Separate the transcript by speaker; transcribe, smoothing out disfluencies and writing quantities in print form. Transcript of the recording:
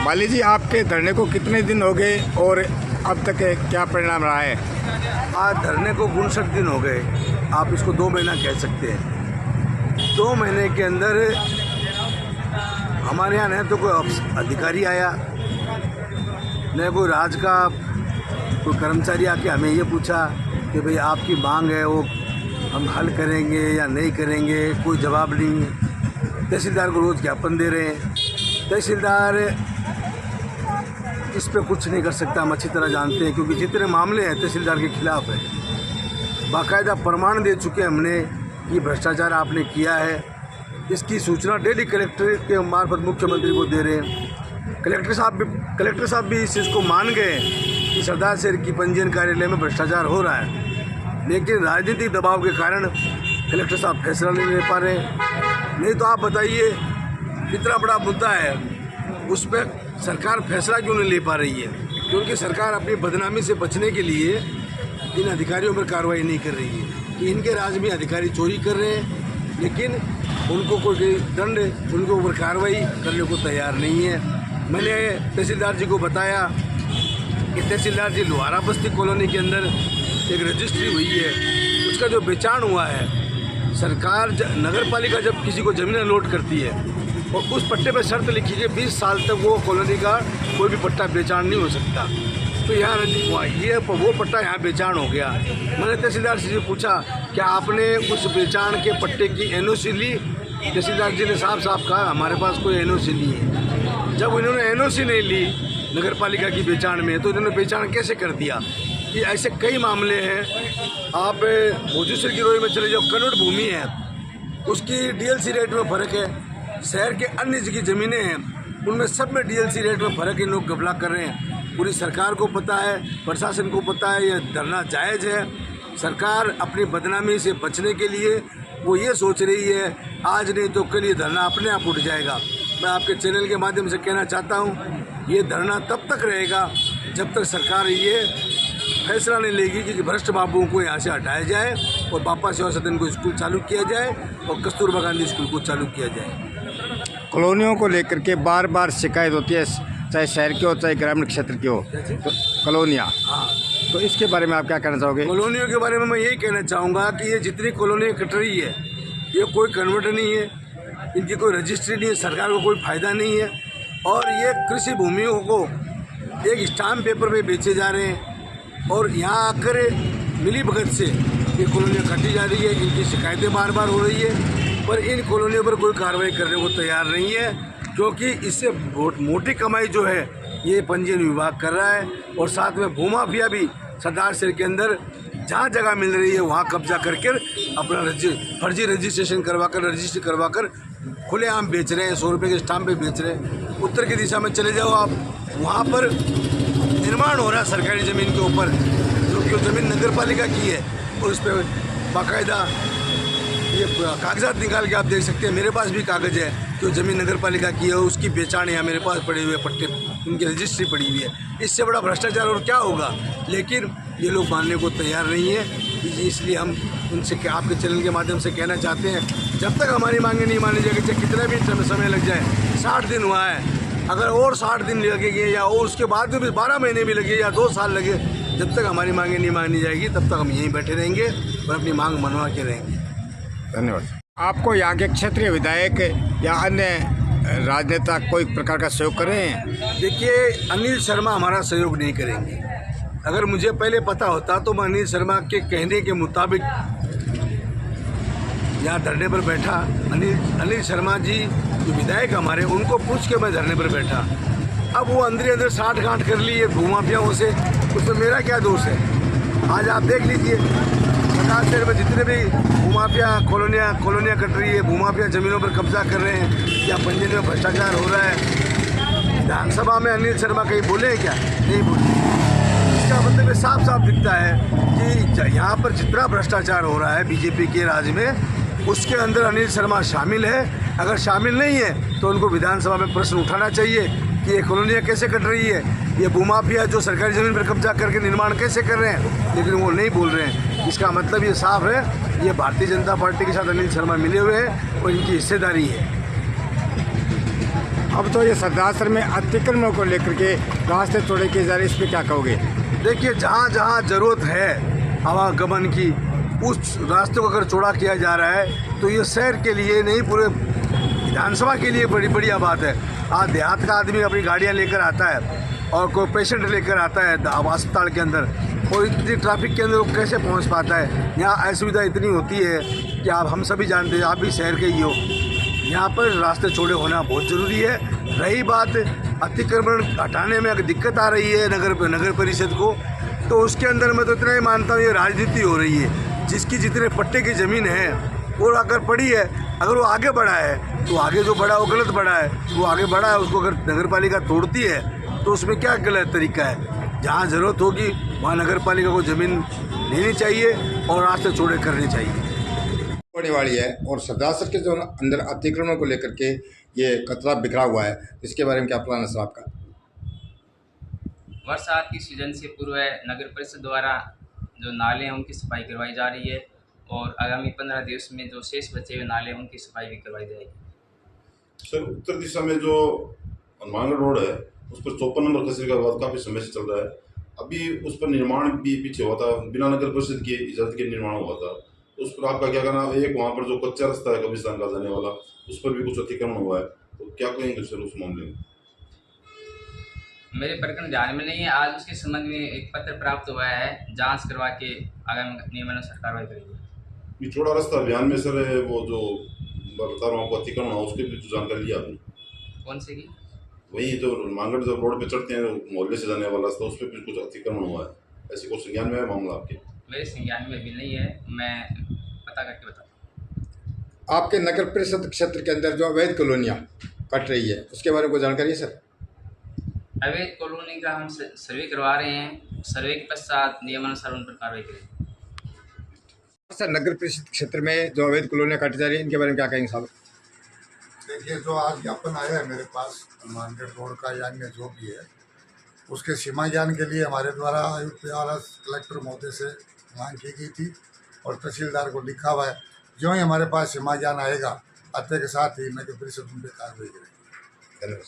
Speaker 1: माली जी, आपके धरने को कितने दिन हो गए और अब तक क्या परिणाम रहा है?
Speaker 2: आज धरने को 59 दिन हो गए। आप इसको 2 महीना कह सकते हैं। 2 महीने के अंदर हमारे यहाँ न तो कोई अधिकारी आया, न कोई राज का कोई कर्मचारी आके हमें ये पूछा कि भाई आपकी मांग है वो हम हल करेंगे या नहीं करेंगे। कोई जवाब नहीं। तहसीलदार को रोज़ ज्ञापन दे रहे हैं। तहसीलदार इस पे कुछ नहीं कर सकता, हम अच्छी तरह जानते हैं, क्योंकि जितने मामले हैं तहसीलदार के खिलाफ है। बाकायदा प्रमाण दे चुके हैं हमने कि भ्रष्टाचार आपने किया है। इसकी सूचना डेली कलेक्टर के मार्फत मुख्यमंत्री को दे रहे हैं। कलेक्टर साहब भी इस चीज़ को मान गए कि सरदार शहर की पंजीयन कार्यालय में भ्रष्टाचार हो रहा है, लेकिन राजनीतिक दबाव के कारण कलेक्टर साहब फैसला नहीं ले पा रहे। नहीं तो आप बताइए, इतना बड़ा मुद्दा है, उस पर सरकार फैसला क्यों नहीं ले पा रही है? क्योंकि सरकार अपनी बदनामी से बचने के लिए इन अधिकारियों पर कार्रवाई नहीं कर रही है कि इनके राज में अधिकारी चोरी कर रहे हैं, लेकिन उनको कोई दंड, उनके ऊपर कार्रवाई करने को तैयार नहीं है। मैंने तहसीलदार जी को बताया कि तहसीलदार जी, लोहारा बस्ती कॉलोनी के अंदर एक रजिस्ट्री हुई है, उसका जो बेचान हुआ है, सरकार नगर पालिका जब किसी को ज़मीन अलॉट करती है और उस पट्टे पर शर्त लिखी कि 20 साल तक वो कॉलोनी का कोई भी पट्टा बेचान नहीं हो सकता, तो यहाँ वो पट्टा यहाँ बेचान हो गया। मैंने तहसीलदार से पूछा, क्या आपने उस बेचान के पट्टे की NOC ली? तहसीलदार जी ने साफ कहा, हमारे पास कोई NOC नहीं है। जब उन्होंने NOC नहीं ली नगर पालिका की बेचान में, तो इन्होंने बेचान कैसे कर दिया? कि ऐसे कई मामले हैं। आप भोजूसर की रोई में चले जाओ, करोड़ भूमि है, उसकी DLC रेट में फ़र्क है। शहर के अन्य की ज़मीनें हैं, उनमें सब में DLC रेट में फ़र्क है। लोग घपला कर रहे हैं। पूरी सरकार को पता है, प्रशासन को पता है, ये धरना जायज़ है। सरकार अपनी बदनामी से बचने के लिए वो ये सोच रही है, आज नहीं तो कल ये धरना अपने आप उठ जाएगा। मैं आपके चैनल के माध्यम से कहना चाहता हूँ, ये धरना तब तक रहेगा जब तक सरकार ये फैसला नहीं लेगी कि भ्रष्ट बाबुओं को यहाँ से हटाया जाए और बापा सेवा सदन को स्कूल चालू किया जाए और कस्तूरबा गांधी स्कूल को चालू किया जाए।
Speaker 1: कॉलोनियों को लेकर के बार बार शिकायत होती है, चाहे शहर की हो चाहे ग्रामीण क्षेत्र की हो, तो कॉलोनियाँ।
Speaker 2: हाँ,
Speaker 1: तो इसके बारे में आप क्या कहना चाहोगे?
Speaker 2: कॉलोनियों के बारे में मैं यही कहना चाहूँगा कि ये जितनी कॉलोनियाँ कट रही है, ये कोई कन्वर्ट नहीं है, इनकी कोई रजिस्ट्री नहीं है, सरकार को कोई फ़ायदा नहीं है, और ये कृषि भूमियों को एक स्टाम्प पेपर में बेचे जा रहे हैं और यहाँ आकर मिली भगत से ये कॉलोनियाँ काटी जा रही है। इनकी शिकायतें बार बार हो रही है, पर इन कॉलोनियों पर कोई कार्रवाई करने को तैयार नहीं है, क्योंकि इससे मोटी कमाई जो है ये पंजीयन विभाग कर रहा है। और साथ में भूमाफिया भी सरदार शहर के अंदर जहाँ जगह मिल रही है वहाँ कब्जा करके अपना फर्जी रजिस्ट्रेशन रजिस्ट्री करवाकर खुलेआम बेच रहे हैं। 100 रुपये के स्टाम्प पे बेच रहे हैं। उत्तर की दिशा में चले जाओ आप, वहाँ पर निर्माण हो रहा है सरकारी ज़मीन के ऊपर, जो कि ज़मीन नगर पालिका की है, और उस पर बाकायदा ये कागजात निकाल के आप देख सकते हैं। मेरे पास भी कागज़ है जो ज़मीन नगर पालिका की है, उसकी बेचान यहाँ मेरे पास पड़े हुए पट्टे, उनकी रजिस्ट्री पड़ी हुई है। इससे बड़ा भ्रष्टाचार और क्या होगा? लेकिन ये लोग मानने को तैयार नहीं है। इसलिए हम उनसे आपके चैनल के माध्यम से कहना चाहते हैं, जब तक हमारी मांगें नहीं मानी जाएगी, चाहे कितना भी समय लग जाए। 60 दिन हुआ है, अगर और 60 दिन लगेंगे या और उसके बाद भी 12 महीने भी लगे या 2 साल लगे, जब तक हमारी मांगें नहीं मानी जाएगी तब तक हम यहीं बैठे रहेंगे और अपनी मांग मनवा के रहेंगे।
Speaker 1: धन्यवाद। आपको यहाँ के क्षेत्रीय विधायक या अन्य राजनेता कोई प्रकार का सहयोग कर रहे हैं?
Speaker 2: देखिए, अनिल शर्मा हमारा सहयोग नहीं करेंगे। अगर मुझे पहले पता होता तो मैं अनिल शर्मा के कहने के मुताबिक यहाँ धरने पर बैठा। अनिल शर्मा जी जो विधायक हमारे, उनको पूछ के मैं धरने पर बैठा। अब वो अंदर साठ गांठ कर ली है भूमाफियाओं से, उसमें मेरा क्या दोष है? आज आप देख लीजिए, सरदार शहर में जितने भी भूमाफिया कॉलोनियाँ कट रही है, भूमाफिया ज़मीनों पर कब्जा कर रहे हैं या पंजीयन में भ्रष्टाचार हो रहा है। विधानसभा में अनिल शर्मा कहीं बोले हैं क्या? नहीं बोले। इसका मतलब साफ दिखता है कि यहाँ पर जितना भ्रष्टाचार हो रहा है बीजेपी के राज में, उसके अंदर अनिल शर्मा शामिल है। अगर शामिल नहीं है तो उनको विधानसभा में प्रश्न उठाना चाहिए कि ये कॉलोनियाँ कैसे कट रही है, ये भूमाफिया जो सरकारी ज़मीन पर कब्जा करके निर्माण कैसे कर रहे हैं, लेकिन वो नहीं बोल रहे हैं। इसका मतलब ये साफ है, ये भारतीय जनता पार्टी के साथ अनिल शर्मा मिले हुए हैं और इनकी हिस्सेदारी है।
Speaker 1: अब तो ये सरदासर में अतिक्रमण को लेकर के रास्ते चौड़े किए जा रहे हैं, इस पर क्या कहोगे?
Speaker 2: देखिए, जहाँ जहाँ ज़रूरत है आवागमन की, उस रास्ते को अगर चौड़ा किया जा रहा है तो ये शहर के लिए नहीं, पूरे विधानसभा के लिए बड़ी बढ़िया बात है। आज देहात का आदमी अपनी गाड़ियाँ लेकर आता है और कोई पेशेंट लेकर आता है अस्पताल के अंदर, और इतनी ट्रैफिक के अंदर वो कैसे पहुंच पाता है? यहाँ असुविधा इतनी होती है कि आप हम सभी जानते हैं, आप भी शहर के ही हो। यहाँ पर रास्ते चौड़े होना बहुत ज़रूरी है। रही बात अतिक्रमण हटाने में अगर दिक्कत आ रही है नगर परिषद को, तो उसके अंदर मैं तो इतना ही मानता हूँ ये राजनीति हो रही है। जिसकी जितने पट्टे की ज़मीन है वो अगर पड़ी है, अगर वो आगे बढ़ा है तो आगे जो बढ़ा वो गलत बढ़ा है, वो आगे बढ़ा है, उसको अगर नगर पालिका तोड़ती है तो उसमें क्या गलत तरीका है? जहाँ ज़रूरत होगी वहाँ नगर पालिका को ज़मीन लेनी चाहिए और रास्ते चौड़े करने चाहिए।
Speaker 1: होने वाली है, और सरदासर के जो अंदर अतिक्रमण को लेकर के ये कचरा बिखरा हुआ है, इसके बारे में क्या प्लान है सर आपका?
Speaker 3: बरसात की सीजन से पूर्व नगर परिषद द्वारा जो नाले हैं उनकी सफाई करवाई जा रही है, और आगामी 15 दिवस में जो शेष बचे हुए नाले हैं उनकी सफाई भी करवाई जाएगी।
Speaker 4: सर, उत्तर दिशा में जो हनुमानगढ़ रोड है उस पर 54 नंबर कचरे का विवाद काफ़ी समय से चल रहा है। अभी उस पर निर्माण भी पीछे हुआ था, बिना नगर परिषद की इजाज़त के निर्माण हुआ था। तो उस पर आपका क्या कहना? एक वहाँ पर जो कच्चा रास्ता है कब्रिस्तान का जाने वाला, उस पर भी कुछ अतिक्रमण हुआ है, तो क्या कहेंगे सर उस मामले में?
Speaker 3: मेरे प्रकरण ध्यान में नहीं है। आज उसके संबंध में एक पत्र प्राप्त हुआ है, जांच करवा के आगामी नियमानुसार कार्रवाई करेगी।
Speaker 4: ये चौड़ा रास्ता अभियान में सर वो जो बता रहा हूँ आपको अतिक्रमण हुआ, उसकी भी तो जानकारी लिया आपने?
Speaker 3: कौन से की?
Speaker 4: वही जो हनुमानगढ़ जब रोड पे चढ़ते हैं मोहल्ले से जाने वाला रास्ता, उस पर भी कुछ अतिक्रमण हुआ है, ऐसी कुछ संज्ञान में है मामला आपके?
Speaker 3: मेरे संज्ञान में भी नहीं है, मैं पता करके बताऊँ।
Speaker 1: आपके नगर परिषद क्षेत्र के अंदर जो अवैध कॉलोनियाँ कट रही है, उसके बारे में कोई जानकारी है सर?
Speaker 3: अवैध कॉलोनी का हम सर्वे करवा रहे हैं, सर्वे के पश्चात नियमानुसार उन पर कार्रवाई करेंगे।
Speaker 1: सर, नगर परिषद क्षेत्र में जो अवैध कॉलोनियाँ काटी जा रही है, इनके बारे में क्या कहेंगे साहब?
Speaker 5: देखिए, जो आज ज्ञापन आया है मेरे पास हनुमानगढ़ रोड का या अन्य जो भी है, उसके सीमा ज्ञान के लिए हमारे द्वारा आयुक्त द्वारा कलेक्टर महोदय से मांग की गई थी और तहसीलदार को लिखा हुआ है। जो ही हमारे पास सीमा ज्ञान आएगा, आते के साथ ही नगर परिषद उन पर कार्रवाई करेगी।
Speaker 1: धन्यवाद।